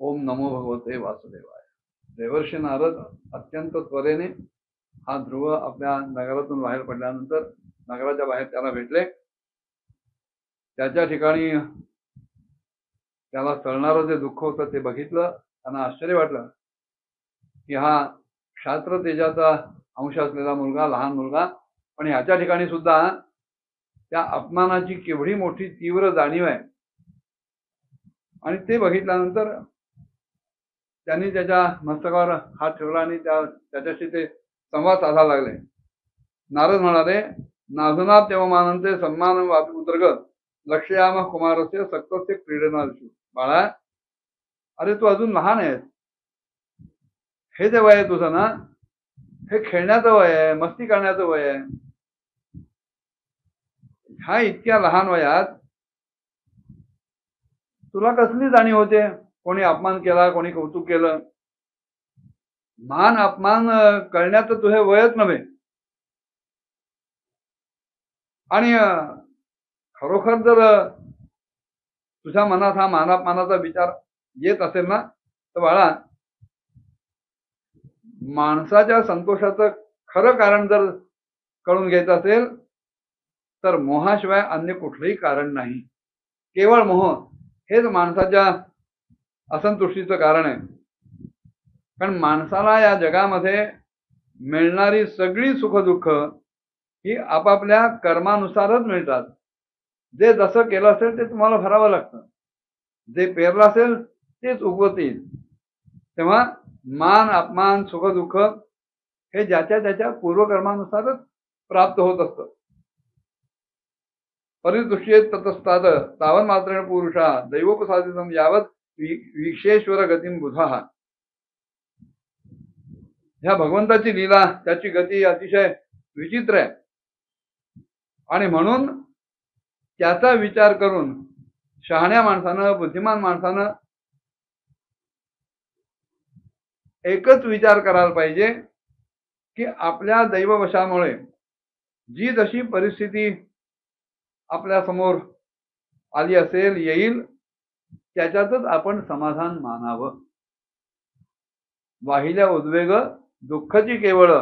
ओम नमो भगवते वासुदेवाय. देवर्षी नारद अत्यंत त्वरेने हा ध्रुव आपल्या नगरातून बाहेर पडल्यानंतर नगराच्या बाहेर त्याला भेटले. त्याच्या ठिकाणी त्याला तळणारं जे दुःख होतं ते बघितलं. त्यांना आश्चर्य वाटलं की हा क्षात्र तेजाचा अंश असलेला मुलगा, लहान मुलगा, पण ह्याच्या ठिकाणी सुद्धा त्या अपमानाची केवढी मोठी तीव्र जाणीव आहे. आणि ते बघितल्यानंतर त्यांनी त्याच्या मस्तकावर हात ठेवला आणि त्याच्याशी ते संवाद साधायला लागले. नारद म्हणाले, नाधुना तेवमानंते सन्मान उदर्ग लक्ष्याम कुमारस्य सक्तस्य क्रीडनादिषु. बाळा, अरे तू अजून लहान आहेस. हे जे वय आहे तुझं ना, हे खेळण्याचं वय आहे, मस्ती करण्याचं वय आहे. ह्या इतक्या लहान वयात तुला कसली जाणीव होते कोणी अपमान केला, कोणी कौतुक केलं. मान अपमान करण्याचं तुझे वयच नव्हे. आणि खरोखर जर तुझ्या मनात हा मानापमानाचा विचार येत असेल ना, तर बाळा, माणसाच्या संतोषाचं खरं कारण जर कळून घ्यायचं असेल तर मोहाशिवाय अन्य कुठलंही कारण नाही. केवळ मोह हेच माणसाच्या असंतुष्टीचं कारण आहे. कारण माणसाला या जगामध्ये मिळणारी सगळी सुखदुःख ही आपापल्या कर्मानुसारच मिळतात. जे जसं केलं असेल ते तुम्हाला भरावं लागतं. जे पेरलं असेल तेच उगवत येईल. तेव्हा मान अपमान सुखदुःख हे ज्याच्या त्याच्या पूर्वकर्मानुसारच प्राप्त होत असतं. परिदृश्येत ततस्ताद तावन मात्रेण पुरुषा दैवोपसादितम यावत विशेश्वर गतिम बुधा. ह्या भगवंताची लीला, त्याची गती अतिशय विचित्र आहे. आणि म्हणून त्याचा विचार करून शहाण्या माणसानं, बुद्धिमान माणसानं एकच विचार करायला पाहिजे की आपल्या दैववशामुळे जी जशी परिस्थिती आपल्या समोर आली असेल, येईल, त्याच्यातच आपण समाधान मानावं. वाहिल्या उद्वेग दुःखाची केवळ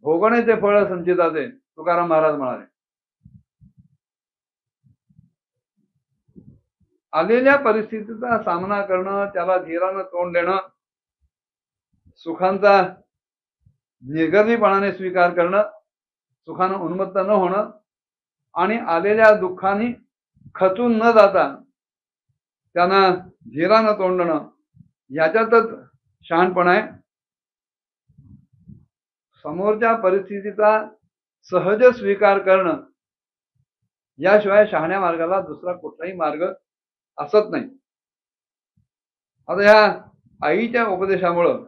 भोगण्याचे फळ संचिताचे, तुकाराम महाराज म्हणाले. आलेल्या परिस्थितीचा सामना करणं, त्याला धीरानं तोंड देणं, सुखांचा निर्गर्मीपणाने स्वीकार करणं, सुखानं उन्मत्त न होणं आणि आलेल्या दुःखाने खचून न जाता त्यांना धीरानं तोंड देणं, याच्यातच शहाणपण आहे. समोरच्या परिस्थितीचा सहज स्वीकार करणं, याशिवाय शहाण्या मार्गाला दुसरा कुठलाही मार्ग असत नाही. आता ह्या आईच्या उपदेशामुळं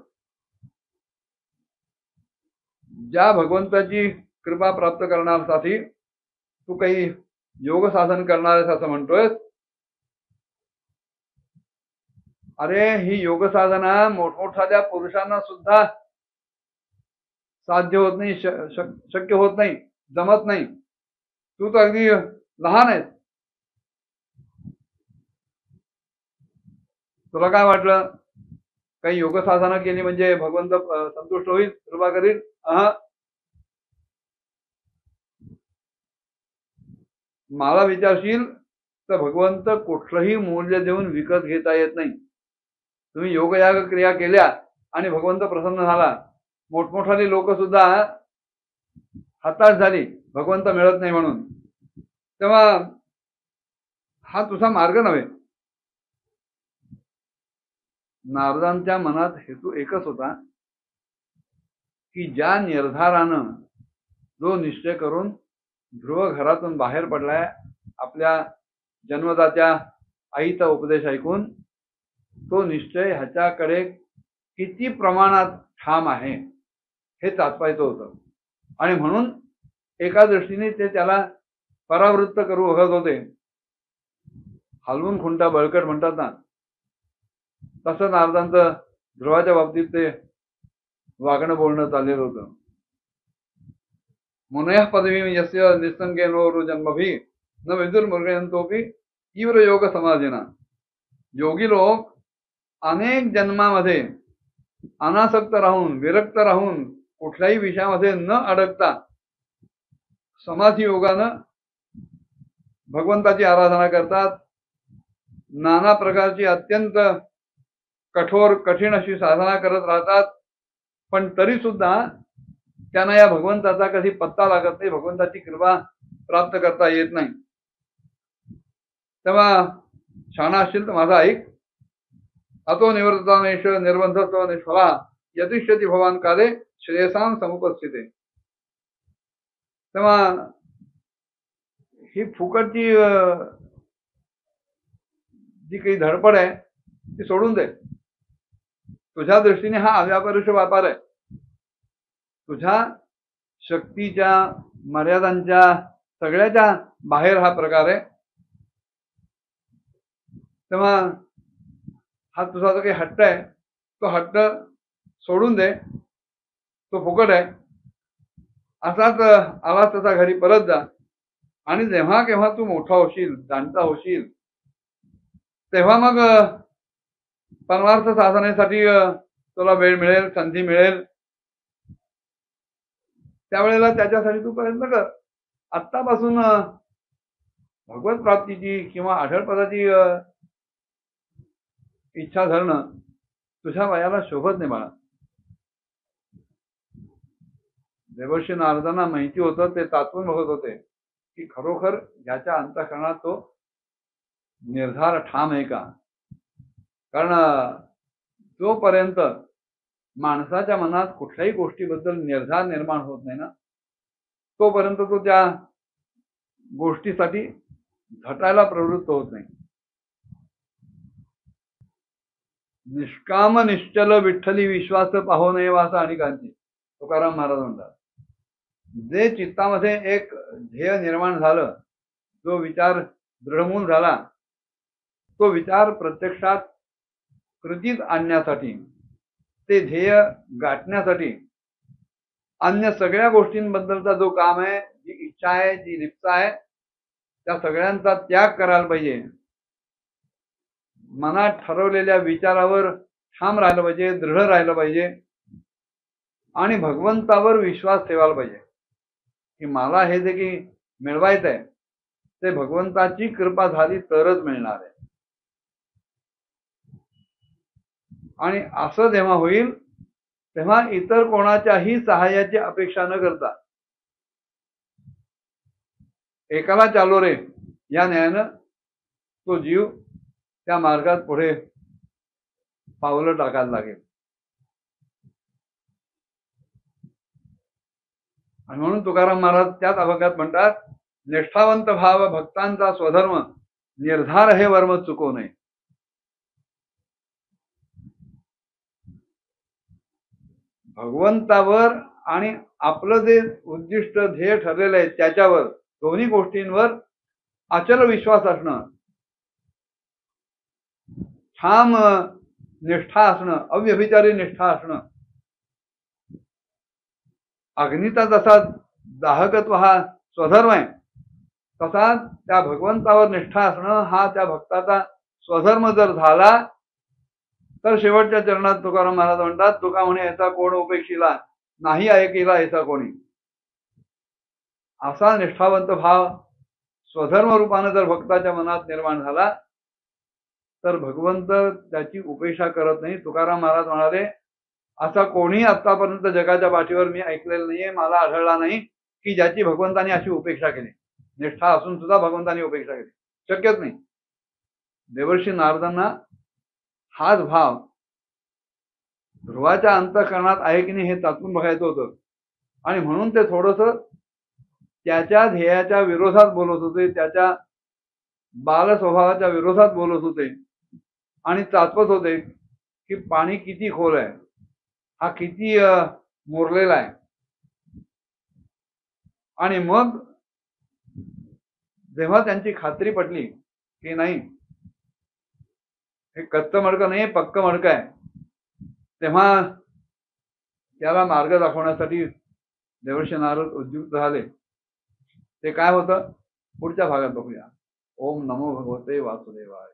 ज्या भगवंताची कृपा प्राप्त करण्यासाठी तू काही योग साधन करणार आहेस असं म्हणतोय. अरे, ही योग साधना मोठमोठ्या पुरुषांना सुद्धा साध्य होत नाही, शक्य होत नाही, जमत नाही. तू तर अगदी लहान आहेस. तुला काय वाटलं काही योग साधना केली म्हणजे भगवंत संतुष्ट होईल, कृपा करील? मला विचारशील तर भगवंत कुठलंही मूल्य देऊन विकत घेता येत नाही. तुम्ही योगयाग क्रिया केल्या आणि भगवंत प्रसन्न झाला. मोठमोठाली लोक सुद्धा हताश झाली भगवंत मिळत नाही म्हणून. तेव्हा हा तुझा मार्ग नव्हे. नारदांच्या मनात हेतू एकच होता की ज्या निर्धारानं, जो निश्चय करून ध्रुव घरातून बाहेर पडलाय, आपल्या जन्मदात्या आईचा उपदेश ऐकून, तो निश्चय ह्याच्याकडे किती प्रमाणात ठाम आहे हे चाचपायचं होतं. आणि म्हणून एका दृष्टीने ते त्याला परावृत्त करू बघत होते. हलवून खुंटा बळकट म्हणतात ना, तसं नारदांचं ध्रुवाच्या बाबतीत ते वागणं बोलणं चाललेलं होतं. मुनयः पदवी यस्य निसंगेनो जन्मभी न विदुर्मृगयंतोपि तीव्र योग समाधीना. योगी लोक अनेक जन्मामध्ये अनासक्त राहून विरक्त राहून कुठल्याही विषयामध्ये न अडकता समाधी योगानं भगवंताची आराधना करतात. नाना प्रकारची अत्यंत कठोर कठीण अशी साधना करत राहतात, पण तरी सुद्धा त्यांना या भगवंताचा कधी पत्ता लागत नाही, भगवंताची कृपा प्राप्त करता येत नाही. तेव्हा शाणा असशील तर माझा ऐक. अतो निवृत्तानेश निर्बंधत्व निष्फला यतिष्यती भवान काले श्रेयसां समुपस्थिते. तेव्हा ही फुकटची जी काही धडपड आहे ती सोडून दे. तुझ्या दृष्टीने हा अव्यापारुष व्यापार आहे. तुझ्या शक्तीच्या मर्यादांच्या सगळ्याच्या बाहेर हा प्रकार आहे. तेव्हा हा तुझा जो काही हट्ट आहे तो हट्ट सोडून दे, तो फुकट आहे. असाच आवाज तसा घरी परत जा आणि जेव्हा केव्हा तू मोठा होशील जाणता होशील तेव्हा मग परमार्थ साधनेसाठी तुला वेळ मिळेल, संधी मिळेल, त्यावेळेला त्याच्यासाठी तू प्रयत्न कर. आत्तापासून भगवत प्राप्तीची किंवा आढळपदाची इच्छा धरणं तुझ्या वयाला शोभत नाही बाळा. देवर्षी नारदांना माहिती होतं, ते तात्पून बघत होते की खरोखर ज्याच्या अंतःकरणात तो निर्धार ठाम आहे का. कारण जोपर्यंत माणसाच्या मनात कुठल्याही गोष्टीबद्दल निर्धार निर्माण होत नाही ना, तोपर्यंत तो त्या गोष्टीसाठी झटायला प्रवृत्त होत नाही. निष्काम निश्चल विठ्ठली विश्वास पाहो नये वासा अनेकांची तुकाराम महाराज म्हणतात. जे चित्तामध्ये एक ध्येय निर्माण झालं, जो विचार दृढमूल झाला, तो विचार प्रत्यक्षात कृतीत आणण्यासाठी, ते ध्येय गाठण्यासाठी अन्य सगळ्या गोष्टींबद्दलचा जो काम आहे, जी इच्छा आहे, जी लिप्सा आहे, त्या सगळ्यांचा त्याग करायला पाहिजे. मनात ठरवलेल्या विचारावर ठाम राहिलं पाहिजे, दृढ राहिलं पाहिजे आणि भगवंतावर विश्वास ठेवायला पाहिजे की मला हे जे काही मिळवायचं आहे ते भगवंताची कृपा झाली तरच मिळणार आहे. आणि असं जेव्हा होईल तेव्हा इतर कोणाच्याही सहाय्याची अपेक्षा न करता एकाला चालो रे या न्यायानं तो जीव त्या मार्गात पुढे पावलं टाकायला लागेल. आणि म्हणून तुकाराम महाराज त्याच अभंगात म्हणतात, निष्ठावंत भाव भक्तांचा स्वधर्म निर्धार हे वर्म चुकवू नये. भगवंतावर आणि आपलं जे उद्दिष्ट ध्येय ठरलेलं आहे त्याच्यावर, दोन्ही गोष्टींवर अचल विश्वास असणं, ठाम निष्ठा असणं, अव्यभिचारी निष्ठा असणं. अग्नीचा जसा दाहकत्व हा स्वधर्म आहे, तसा त्या भगवंतावर निष्ठा असणं हा त्या भक्ताचा स्वधर्म जर झाला तर शेवटच्या चरणात तुकाराम महाराज म्हणतात, तुका म्हणे याचा कोण उपेक्षिला नाही ऐकिला याचा कोणी. असा निष्ठावंत भाव स्वधर्म रूपाने जर भक्ताच्या मनात निर्माण झाला तर भगवंत त्याची उपेक्षा करत नाही. तुकाराम महाराज म्हणाले, असा कोणी आतापर्यंत जगाच्या पाठीवर मी ऐकलेलं नाहीये, मला आढळला नाही की ज्याची भगवंताने अशी उपेक्षा केली. निष्ठा असून सुद्धा भगवंताने उपेक्षा केली, शक्यच नाही. देवर्षी नारदांना हाच भाव ध्रुवाच्या अंतःकरणात आहे की नाही हे चाचून बघायचं होतं आणि म्हणून ते थोडस त्याच्या ध्येयाच्या विरोधात बोलत होते, त्याच्या बाल स्वभावाच्या विरोधात बोलत होते आणि चाचपत होते की पाणी किती खोल आहे, हा किती मुरलेला आहे. आणि मग जेव्हा त्यांची खात्री पटली की नाही हे कच्चं मडकं नाही, पक्क मडकं आहे, तेव्हा त्याला मार्ग दाखवण्यासाठी देवर्षी नारद उद्युक्त झाले. ते काय होतं पुढच्या भागात बघूया. ओम नमो भगवते वासुदेवाय.